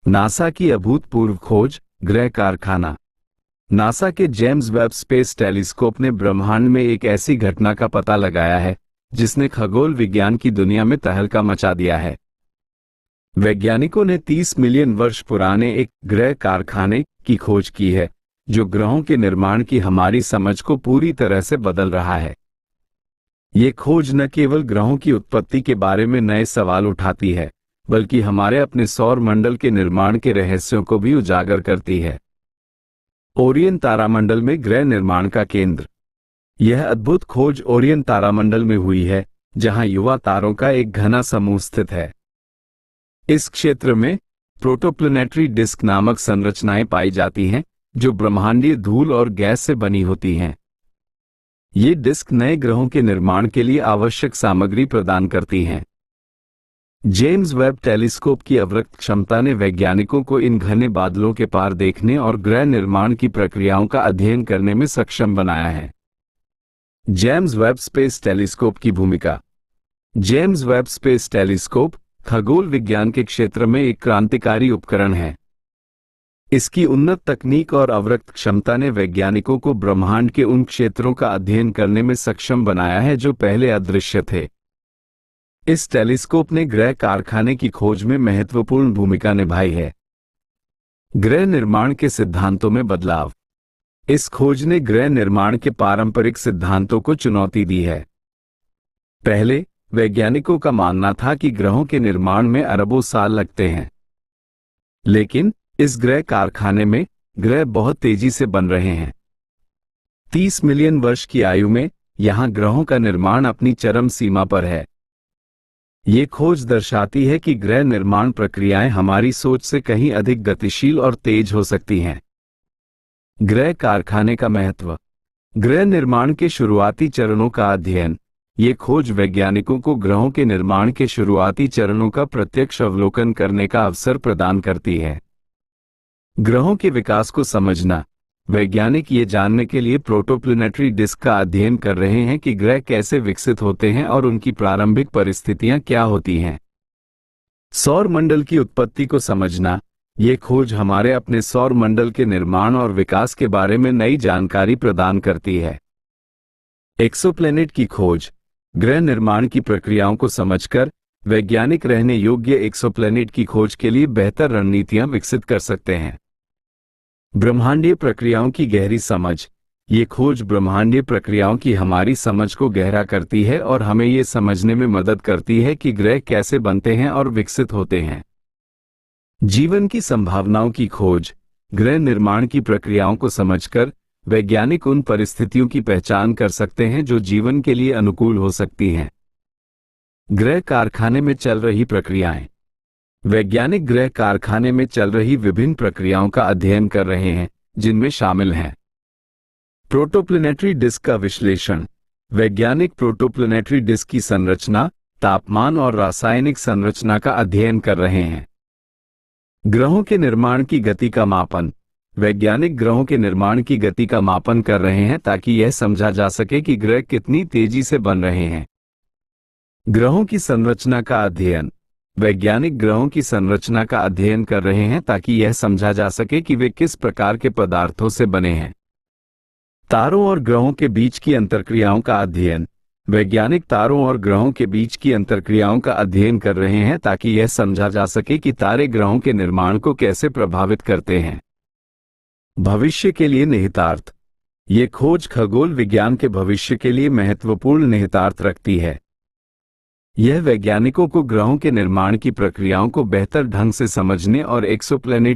NASA की अभूतपूर्व खोज, ग्रह कारखाना। नासा के जेम्स वेब स्पेस टेलीस्कोप ने ब्रह्मांड में एक ऐसी घटना का पता लगाया है जिसने खगोल विज्ञान की दुनिया में तहलका मचा दिया है। वैज्ञानिकों ने 30 मिलियन वर्ष पुराने एक ग्रह कारखाने की खोज की है जो ग्रहों के निर्माण की हमारी समझ को पूरी तरह से बदल रहा है। ये खोज न केवल ग्रहों की उत्पत्ति के बारे में नए सवाल उठाती है, बल्कि हमारे अपने सौर मंडल के निर्माण के रहस्यों को भी उजागर करती है। ओरियन तारामंडल में ग्रह निर्माण का केंद्र। यह अद्भुत खोज ओरियन तारामंडल में हुई है, जहां युवा तारों का एक घना समूह स्थित है। इस क्षेत्र में प्रोटोप्लैनेटरी डिस्क नामक संरचनाएं पाई जाती हैं, जो ब्रह्मांडीय धूल और गैस से बनी होती हैं। ये डिस्क नए ग्रहों के निर्माण के लिए आवश्यक सामग्री प्रदान करती हैं। जेम्स वेब टेलीस्कोप की अवरक्त क्षमता ने वैज्ञानिकों को इन घने बादलों के पार देखने और ग्रह निर्माण की प्रक्रियाओं का अध्ययन करने में सक्षम बनाया है। जेम्स वेब स्पेस टेलीस्कोप की भूमिका। जेम्स वेब स्पेस टेलीस्कोप खगोल विज्ञान के क्षेत्र में एक क्रांतिकारी उपकरण है। इसकी उन्नत तकनीक और अवरक्त क्षमता ने वैज्ञानिकों को ब्रह्मांड के उन क्षेत्रों का अध्ययन करने में सक्षम बनाया है जो पहले अदृश्य थे। इस टेलीस्कोप ने ग्रह कारखाने की खोज में महत्वपूर्ण भूमिका निभाई है। ग्रह निर्माण के सिद्धांतों में बदलाव। इस खोज ने ग्रह निर्माण के पारंपरिक सिद्धांतों को चुनौती दी है। पहले वैज्ञानिकों का मानना था कि ग्रहों के निर्माण में अरबों साल लगते हैं, लेकिन इस ग्रह कारखाने में ग्रह बहुत तेजी से बन रहे हैं। 30 मिलियन वर्ष की आयु में यहां ग्रहों का निर्माण अपनी चरम सीमा पर है। ये खोज दर्शाती है कि ग्रह निर्माण प्रक्रियाएं हमारी सोच से कहीं अधिक गतिशील और तेज हो सकती हैं। ग्रह कारखाने का महत्व। ग्रह निर्माण के शुरुआती चरणों का अध्ययन। ये खोज वैज्ञानिकों को ग्रहों के निर्माण के शुरुआती चरणों का प्रत्यक्ष अवलोकन करने का अवसर प्रदान करती है। ग्रहों के विकास को समझना। वैज्ञानिक ये जानने के लिए प्रोटोप्लैनेटरी डिस्क का अध्ययन कर रहे हैं कि ग्रह कैसे विकसित होते हैं और उनकी प्रारंभिक परिस्थितियां क्या होती हैं। सौर मंडल की उत्पत्ति को समझना। ये खोज हमारे अपने सौर मंडल के निर्माण और विकास के बारे में नई जानकारी प्रदान करती है। एक्सोप्लैनेट की खोज। ग्रह निर्माण की प्रक्रियाओं को समझकर वैज्ञानिक रहने योग्य एक्सोप्लैनेट की खोज के लिए बेहतर रणनीतियां विकसित कर सकते हैं। ब्रह्मांडीय प्रक्रियाओं की गहरी समझ। ये खोज ब्रह्मांडीय प्रक्रियाओं की हमारी समझ को गहरा करती है और हमें ये समझने में मदद करती है कि ग्रह कैसे बनते हैं और विकसित होते हैं। जीवन की संभावनाओं की खोज। ग्रह निर्माण की प्रक्रियाओं को समझकर वैज्ञानिक उन परिस्थितियों की पहचान कर सकते हैं जो जीवन के लिए अनुकूल हो सकती हैं। ग्रह कारखाने में चल रही प्रक्रियाएं। वैज्ञानिक ग्रह कारखाने में चल रही विभिन्न प्रक्रियाओं का अध्ययन कर रहे हैं, जिनमें शामिल हैं प्रोटोप्लैनेटरी डिस्क का विश्लेषण। वैज्ञानिक प्रोटोप्लैनेटरी डिस्क की संरचना, तापमान और रासायनिक संरचना का अध्ययन कर रहे हैं। ग्रहों के निर्माण की गति का मापन। वैज्ञानिक ग्रहों के निर्माण की गति का मापन कर रहे हैं ताकि यह समझा जा सके कि ग्रह कितनी तेजी से बन रहे हैं। ग्रहों की संरचना का अध्ययन। वैज्ञानिक ग्रहों की संरचना का अध्ययन कर रहे हैं ताकि यह समझा जा सके कि वे किस प्रकार के पदार्थों से बने हैं। तारों और ग्रहों के बीच की अंतर्क्रियाओं का अध्ययन। वैज्ञानिक तारों और ग्रहों के बीच की अंतर्क्रियाओं का अध्ययन कर रहे हैं ताकि यह समझा जा सके कि तारे ग्रहों के निर्माण को कैसे प्रभावित करते हैं। भविष्य के लिए निहितार्थ। ये खोज खगोल विज्ञान के भविष्य के लिए महत्वपूर्ण निहितार्थ रखती है। यह वैज्ञानिकों को ग्रहों के निर्माण की प्रक्रियाओं को बेहतर ढंग से समझने और एक्सोप्लैनेट